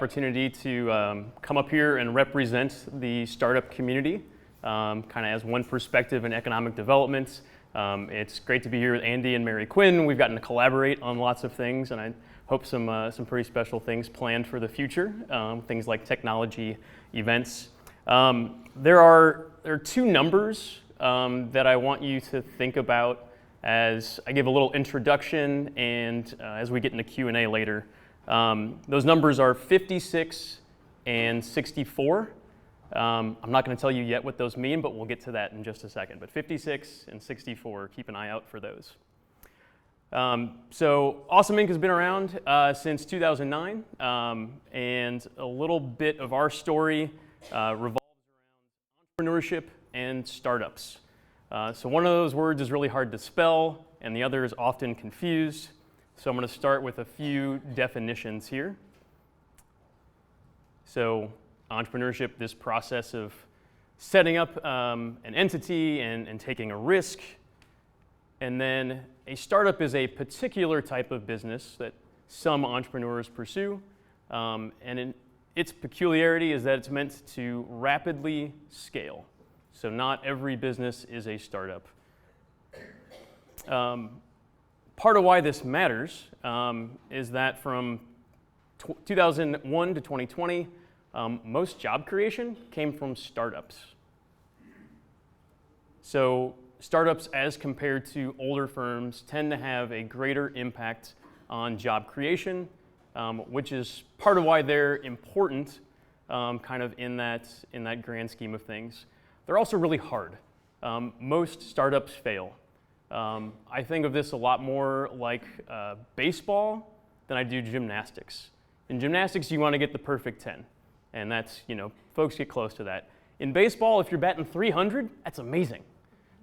Opportunity to come up here and represent the startup community, kind of as one perspective in economic development. It's great to be here with Andy and Mary Quinn. We've gotten to collaborate on lots of things, and I hope some pretty special things planned for the future, things like technology events. There are two numbers that I want you to think about as I give a little introduction and as we get into Q&A later. Those numbers are 56 and 64. I'm not going to tell you yet what those mean, but we'll get to that in just a second. But 56 and 64, keep an eye out for those. So Awesome Inc. has been around since 2009, and a little bit of our story revolves around entrepreneurship and startups. So one of those words is really hard to spell, and the other is often confused. So I'm going to start with a few definitions here. So entrepreneurship, this process of setting up an entity and taking a risk. And then a startup is a particular type of business that some entrepreneurs pursue. And its peculiarity is that it's meant to rapidly scale. So not every business is a startup. Part of why this matters is that from 2001 to 2020, most job creation came from startups. So startups, as compared to older firms, tend to have a greater impact on job creation, which is part of why they're important kind of in that grand scheme of things. They're also really hard. Most startups fail. I think of this a lot more like baseball than I do gymnastics. In gymnastics, you want to get the perfect 10, and that's, folks get close to that. In baseball, if you're batting 300, that's amazing.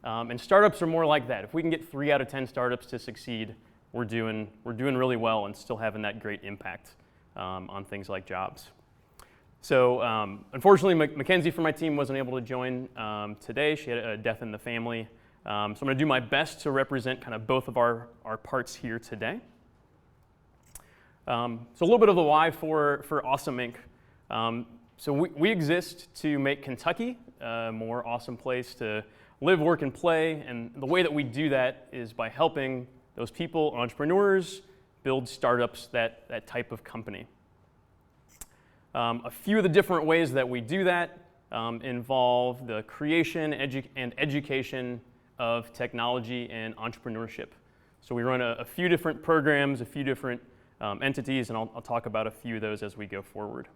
And startups are more like that. If we can get 3 out of 10 startups to succeed, we're doing really well and still having that great impact on things like jobs. So unfortunately, Mackenzie from my team wasn't able to join today. She had a death in the family. So I'm going to do my best to represent kind of both of our parts here today. So a little bit of the why for Awesome Inc. So we exist to make Kentucky a more awesome place to live, work, and play. And the way that we do that is by helping those people, entrepreneurs, build startups, that type of company. A few of the different ways that we do that involve the creation and education of technology and entrepreneurship. So we run a few different programs, a few different entities, and I'll talk about a few of those as we go forward.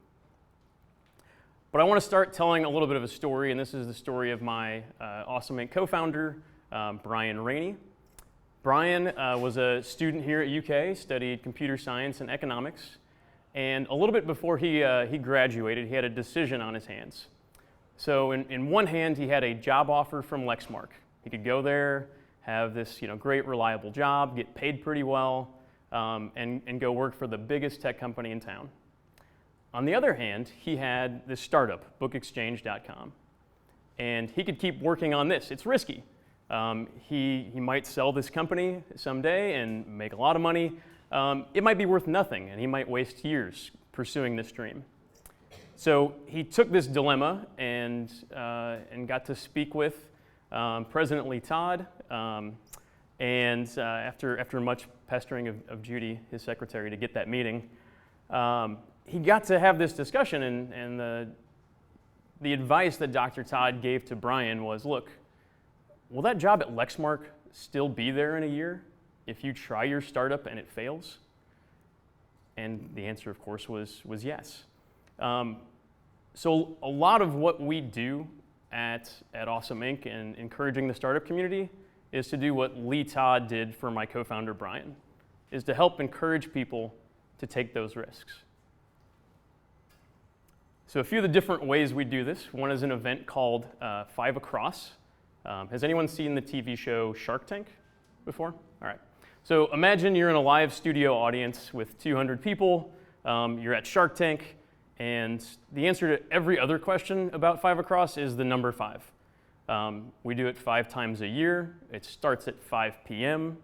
But I want to start telling a little bit of a story, and this is the story of my Awesome Inc. co-founder, Brian Rainey. Brian was a student here at UK, studied computer science and economics, and a little bit before he graduated, he had a decision on his hands. So in one hand, he had a job offer from Lexmark. He could go there, have this great, reliable job, get paid pretty well, and go work for the biggest tech company in town. On the other hand, he had this startup, bookexchange.com, and he could keep working on this. It's risky. He might sell this company someday and make a lot of money. It might be worth nothing, and he might waste years pursuing this dream. So he took this dilemma and got to speak with President Lee Todd, and after much pestering of Judy, his secretary, to get that meeting, he got to have this discussion, and the advice that Dr. Todd gave to Brian was, look, will that job at Lexmark still be there in a year if you try your startup and it fails? And the answer, of course, was yes. So a lot of what we do at Awesome Inc. and encouraging the startup community is to do what Lee Todd did for my co-founder Brian, is to help encourage people to take those risks. So a few of the different ways we do this. One is an event called 5 Across. Has anyone seen the TV show Shark Tank before? All right. So imagine you're in a live studio audience with 200 people. You're at Shark Tank. And the answer to every other question about 5 Across is the number 5. We do it 5 times a year. It starts at 5 p.m.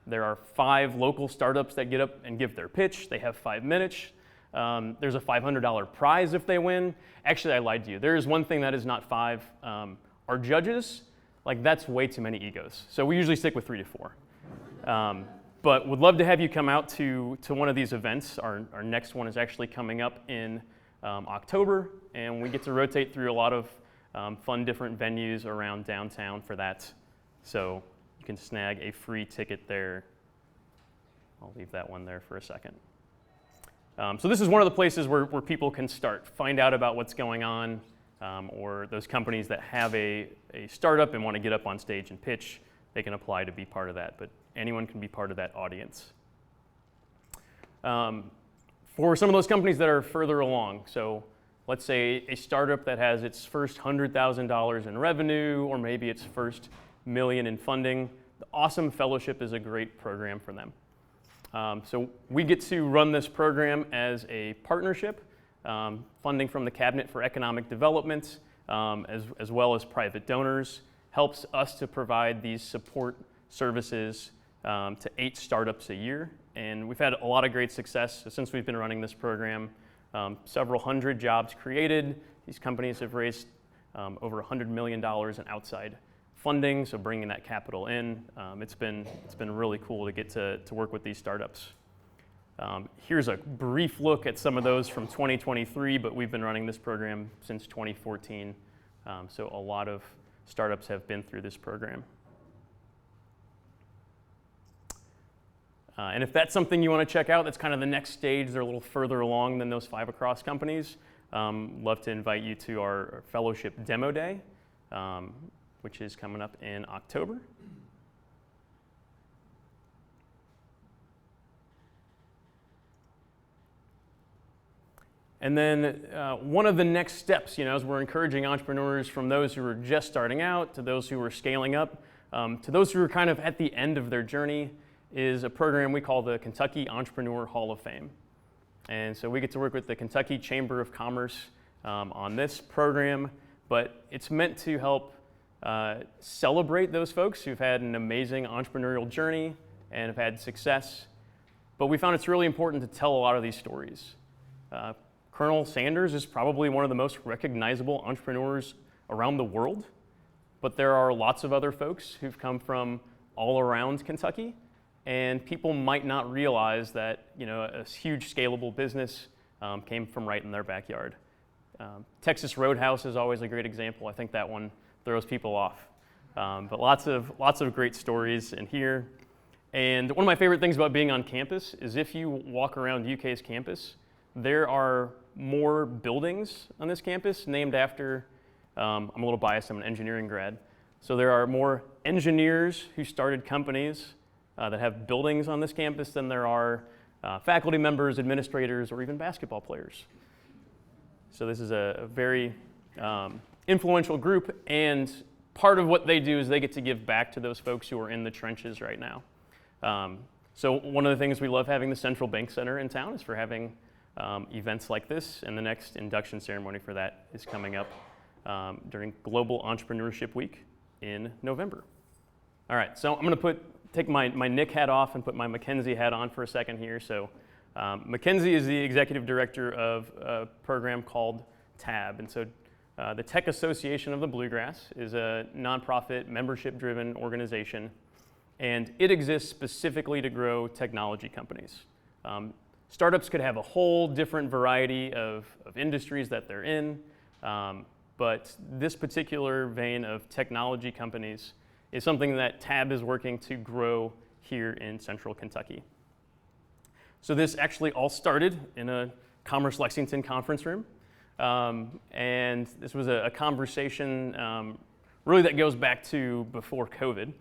There are 5 local startups that get up and give their pitch. They have 5 minutes. There's a $500 prize if they win. Actually, I lied to you. There is one thing that is not 5. Our judges, like that's way too many egos. So we usually stick with 3 to 4. But would love to have you come out to one of these events. Our next one is actually coming up in October, and we get to rotate through a lot of fun different venues around downtown for that. So you can snag a free ticket there. I'll leave that one there for a second. So this is one of the places where people can start, find out about what's going on, or those companies that have a startup and want to get up on stage and pitch, they can apply to be part of that, but anyone can be part of that audience. For some of those companies that are further along, so let's say a startup that has its first $100,000 in revenue, or maybe its first $1 million in funding, the Awesome Fellowship is a great program for them. So we get to run this program as a partnership, funding from the Cabinet for Economic Development, as well as private donors, helps us to provide these support services to 8 startups a year. And we've had a lot of great success since we've been running this program. Several hundred jobs created. These companies have raised over $100 million in outside funding, so bringing that capital in. It's been really cool to get to work with these startups. Here's a brief look at some of those from 2023, but we've been running this program since 2014. So a lot of startups have been through this program. And if that's something you want to check out, that's kind of the next stage. They're a little further along than those 5 Across companies. Love to invite you to our fellowship demo day, which is coming up in October. And then one of the next steps, as we're encouraging entrepreneurs, from those who are just starting out to those who are scaling up, to those who are kind of at the end of their journey, is a program we call the Kentucky Entrepreneur Hall of Fame. And so we get to work with the Kentucky Chamber of Commerce on this program, but it's meant to help celebrate those folks who've had an amazing entrepreneurial journey and have had success. But we found it's really important to tell a lot of these stories. Colonel Sanders is probably one of the most recognizable entrepreneurs around the world, but there are lots of other folks who've come from all around Kentucky, and people might not realize that a huge scalable business came from right in their backyard. Texas Roadhouse is always a great example. I think that one throws people off. But lots of great stories in here. And one of my favorite things about being on campus is if you walk around UK's campus, there are more buildings on this campus named after, I'm a little biased, I'm an engineering grad. So there are more engineers who started companies that have buildings on this campus than there are faculty members, administrators, or even basketball players. So this is a very influential group, and part of what they do is they get to give back to those folks who are in the trenches right now. So one of the things we love having the Central Bank Center in town is for having events like this, and the next induction ceremony for that is coming up during Global Entrepreneurship Week in November. All right, so I'm going to take my Nick hat off and put my McKenzie hat on for a second here. So McKenzie is the executive director of a program called TAB. And so the Tech Association of the Bluegrass is a nonprofit, membership-driven organization, and it exists specifically to grow technology companies. Startups could have a whole different variety of industries that they're in, but this particular vein of technology companies is something that TAB is working to grow here in Central Kentucky. So this actually all started in a Commerce Lexington conference room. And this was a conversation really that goes back to before COVID.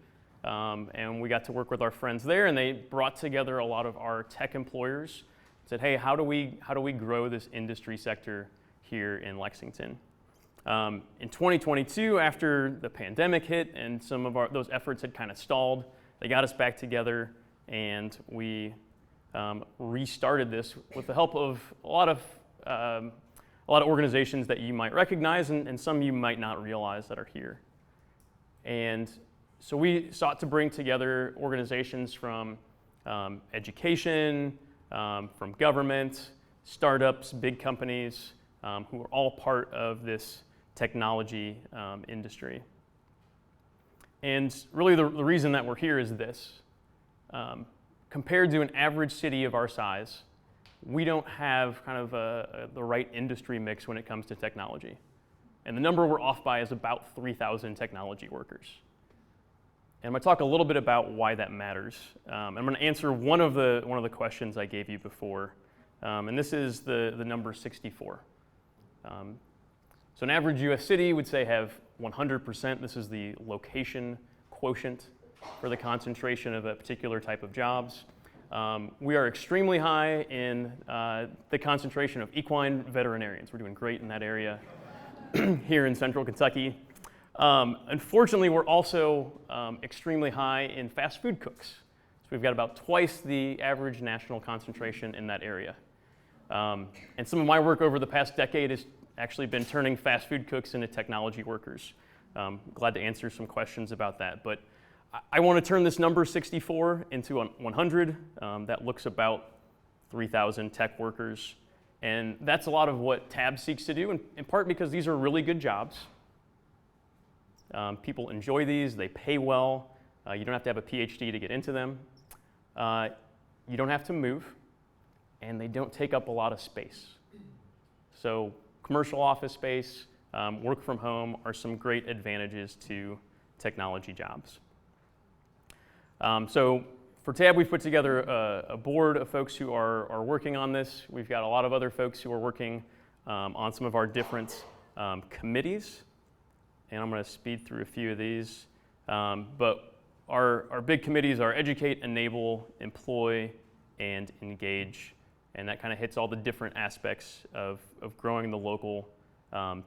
And we got to work with our friends there, and they brought together a lot of our tech employers, said, hey, how do we grow this industry sector here in Lexington? In 2022, after the pandemic hit and some of those efforts had kind of stalled, they got us back together, and we restarted this with the help of a lot of organizations that you might recognize and some you might not realize that are here. And so we sought to bring together organizations from education, from government, startups, big companies, who are all part of this technology industry. And really the reason that we're here is this. Compared to an average city of our size, we don't have kind of the right industry mix when it comes to technology. And the number we're off by is about 3,000 technology workers. And I'm going to talk a little bit about why that matters. I'm going to answer one of the questions I gave you before, and this is the number 64. So an average U.S. city would say have 100%. This is the location quotient for the concentration of a particular type of jobs. We are extremely high in the concentration of equine veterinarians. We're doing great in that area here in central Kentucky. Unfortunately, we're also extremely high in fast food cooks. So we've got about twice the average national concentration in that area. And some of my work over the past decade has actually been turning fast food cooks into technology workers. Glad to answer some questions about that. But I want to turn this number 64 into 100. That looks about 3,000 tech workers. And that's a lot of what TAB seeks to do, in part because these are really good jobs. People enjoy these, they pay well. You don't have to have a PhD to get into them. You don't have to move, and they don't take up a lot of space. So commercial office space, work from home are some great advantages to technology jobs. So for TAB, we've put together a board of folks who are working on this. We've got a lot of other folks who are working on some of our different committees. And I'm going to speed through a few of these. But our big committees are educate, enable, employ, and engage. And that kind of hits all the different aspects of growing the local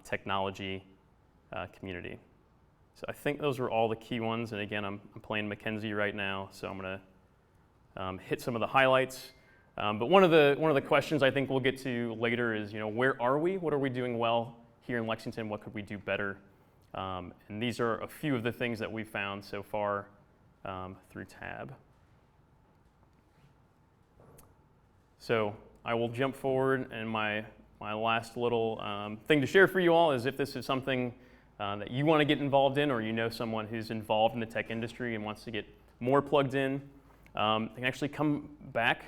technology community. So I think those are all the key ones. And again, I'm playing Mackenzie right now, so I'm going to hit some of the highlights. But one of the questions I think we'll get to later is, where are we? What are we doing well here in Lexington? What could we do better? And these are a few of the things that we've found so far through TAB. So I will jump forward, and my last little thing to share for you all is if this is something that you want to get involved in, or you know someone who's involved in the tech industry and wants to get more plugged in, they can actually come back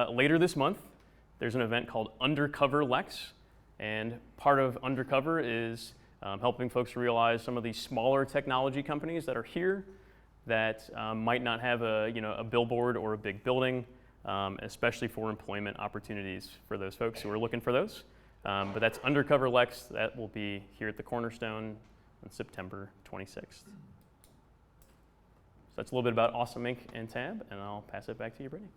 later this month. There's an event called Undercover Lex, and part of Undercover is helping folks realize some of these smaller technology companies that are here that might not have a billboard or a big building, especially for employment opportunities for those folks who are looking for those. But that's Undercover Lex. That will be here at the Cornerstone on September 26th. So that's a little bit about Awesome Inc. and TAB, and I'll pass it back to you, Brittany.